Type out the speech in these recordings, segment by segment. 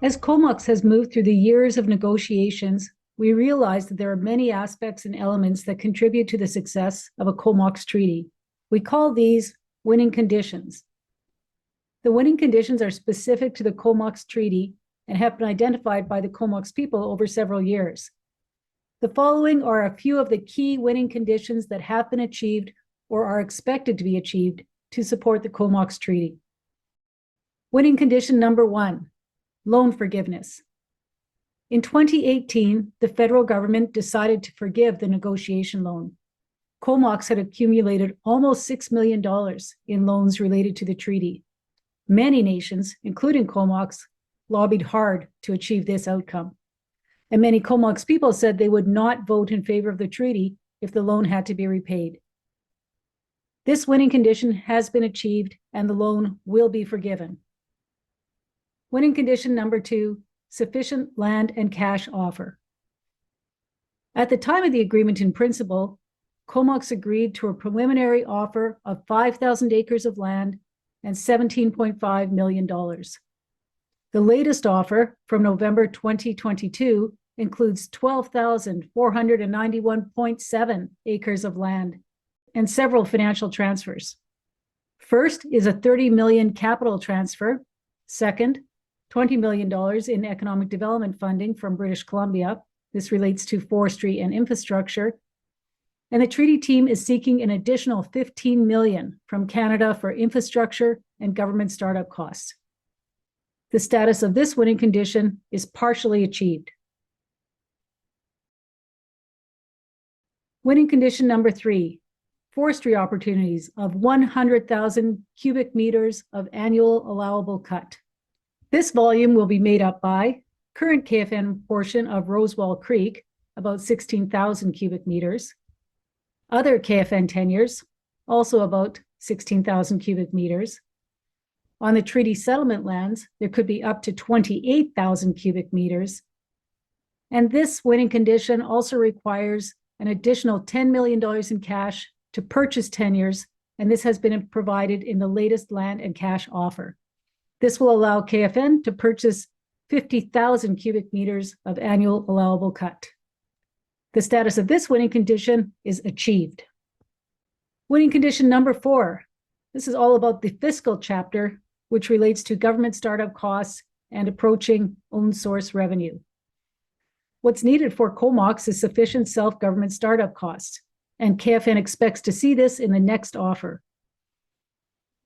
As Comox has moved through the years of negotiations, we realize that there are many aspects and elements that contribute to the success of a Comox treaty. We call these winning conditions. The winning conditions are specific to the Comox treaty and have been identified by the Comox people over several years. The following are a few of the key winning conditions that have been achieved or are expected to be achieved to support the Comox treaty. Winning condition number 1, loan forgiveness. In 2018, the federal government decided to forgive the negotiation loan. Comox had accumulated almost $6 million in loans related to the treaty. Many nations, including Comox, lobbied hard to achieve this outcome. And many Comox people said they would not vote in favor of the treaty if the loan had to be repaid. This winning condition has been achieved and the loan will be forgiven. Winning condition number 2, sufficient land and cash offer. At the time of the agreement in principle, Comox agreed to a preliminary offer of 5,000 acres of land and $17.5 million. The latest offer from November 2022 includes 12,491.7 acres of land and several financial transfers. First is a $30 million capital transfer. Second, $20 million in economic development funding from British Columbia. This relates to forestry and infrastructure. And the treaty team is seeking an additional $15 million from Canada for infrastructure and government startup costs. The status of this winning condition is partially achieved. Winning condition number 3, forestry opportunities of 100,000 cubic meters of annual allowable cut. This volume will be made up by current KFN portion of Rosewall Creek, about 16,000 cubic meters, other KFN tenures, also about 16,000 cubic meters. On the treaty settlement lands, there could be up to 28,000 cubic meters. And this winning condition also requires an additional $10 million in cash to purchase tenures, and this has been provided in the latest land and cash offer. This will allow KFN to purchase 50,000 cubic meters of annual allowable cut. The status of this winning condition is achieved. Winning condition number 4. This is all about the fiscal chapter, which relates to government startup costs and approaching own source revenue. What's needed for Comox is sufficient self-government startup costs, and KFN expects to see this in the next offer.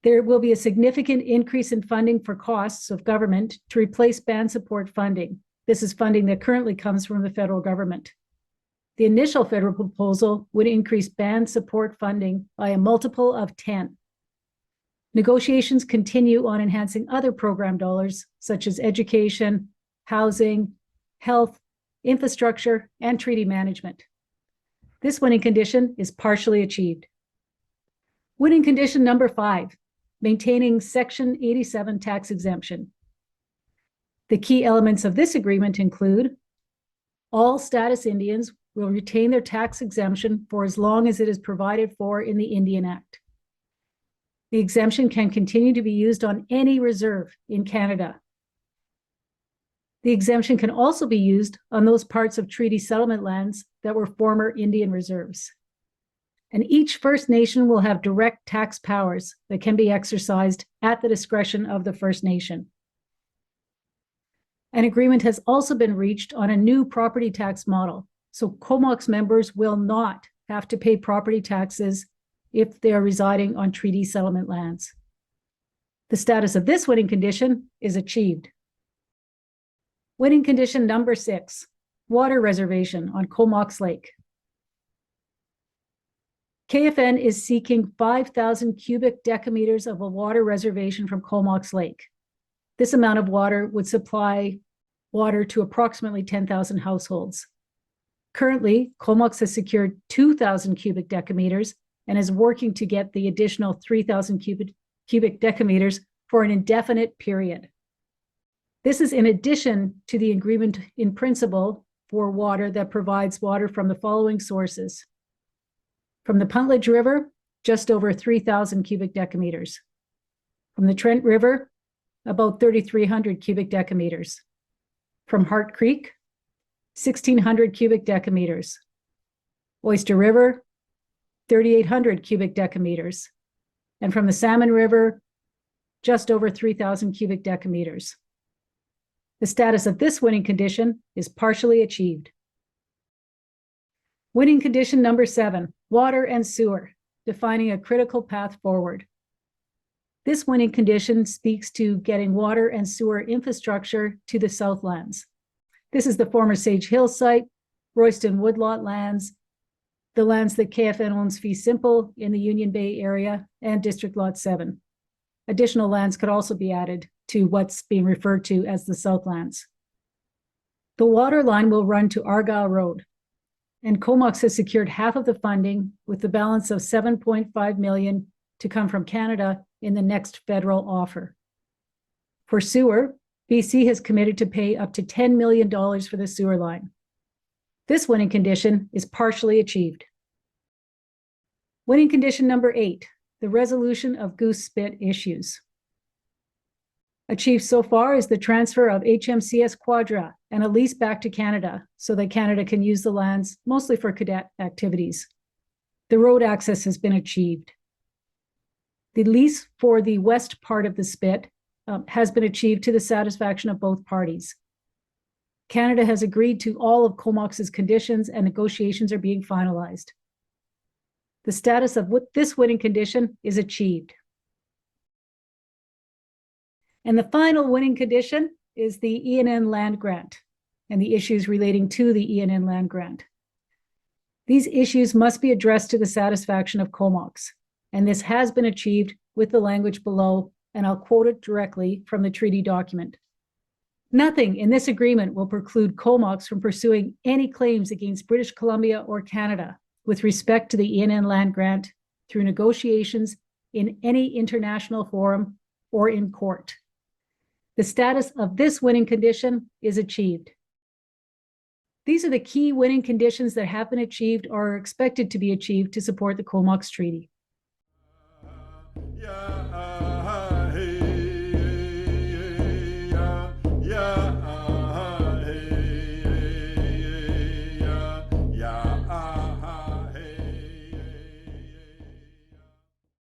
There will be a significant increase in funding for costs of government to replace band support funding. This is funding that currently comes from the federal government. The initial federal proposal would increase band support funding by a multiple of 10. Negotiations continue on enhancing other program dollars, such as education, housing, health, infrastructure, and treaty management. This winning condition is partially achieved. Winning condition number 5, maintaining Section 87 tax exemption. The key elements of this agreement include all status Indians will retain their tax exemption for as long as it is provided for in the Indian Act. The exemption can continue to be used on any reserve in Canada. The exemption can also be used on those parts of treaty settlement lands that were former Indian reserves. And each First Nation will have direct tax powers that can be exercised at the discretion of the First Nation. An agreement has also been reached on a new property tax model, so Comox members will not have to pay property taxes if they are residing on treaty settlement lands. The status of this winning condition is achieved. Winning condition number 6, water reservation on Comox Lake. KFN is seeking 5,000 cubic decameters of a water reservation from Comox Lake. This amount of water would supply water to approximately 10,000 households. Currently, Comox has secured 2,000 cubic decameters and is working to get the additional 3,000 cubic decameters for an indefinite period. This is in addition to the agreement in principle for water that provides water from the following sources. From the Puntledge River, just over 3,000 cubic decameters. From the Trent River, about 3,300 cubic decameters. From Hart Creek, 1,600 cubic decameters. Oyster River, 3,800 cubic decameters. And from the Salmon River, just over 3,000 cubic decameters. The status of this winning condition is partially achieved. Winning condition number 7, water and sewer, defining a critical path forward. This winning condition speaks to getting water and sewer infrastructure to the Southlands. This is the former Sage Hill site, Royston Woodlot lands, the lands that KFN owns fee simple in the Union Bay area, and District Lot 7. Additional lands could also be added to what's being referred to as the Southlands. The water line will run to Argyle Road, and Comox has secured half of the funding, with the balance of $7.5 million to come from Canada in the next federal offer. For sewer, BC has committed to pay up to $10 million for the sewer line. This winning condition is partially achieved. Winning condition number 8, the resolution of Goose Spit issues. Achieved so far is the transfer of HMCS Quadra and a lease back to Canada so that Canada can use the lands mostly for cadet activities. The road access has been achieved. The lease for the west part of the spit has been achieved to the satisfaction of both parties. Canada has agreed to all of Comox's conditions and negotiations are being finalized. The status of this winning condition is achieved. And the final winning condition is the ENN land grant and the issues relating to the ENN land grant. These issues must be addressed to the satisfaction of Comox, and this has been achieved with the language below, and I'll quote it directly from the treaty document. Nothing in this agreement will preclude Comox from pursuing any claims against British Columbia or Canada with respect to the ENN land grant through negotiations in any international forum or in court. The status of this winning condition is achieved. These are the key winning conditions that have been achieved or are expected to be achieved to support the Comox Treaty. Yeah.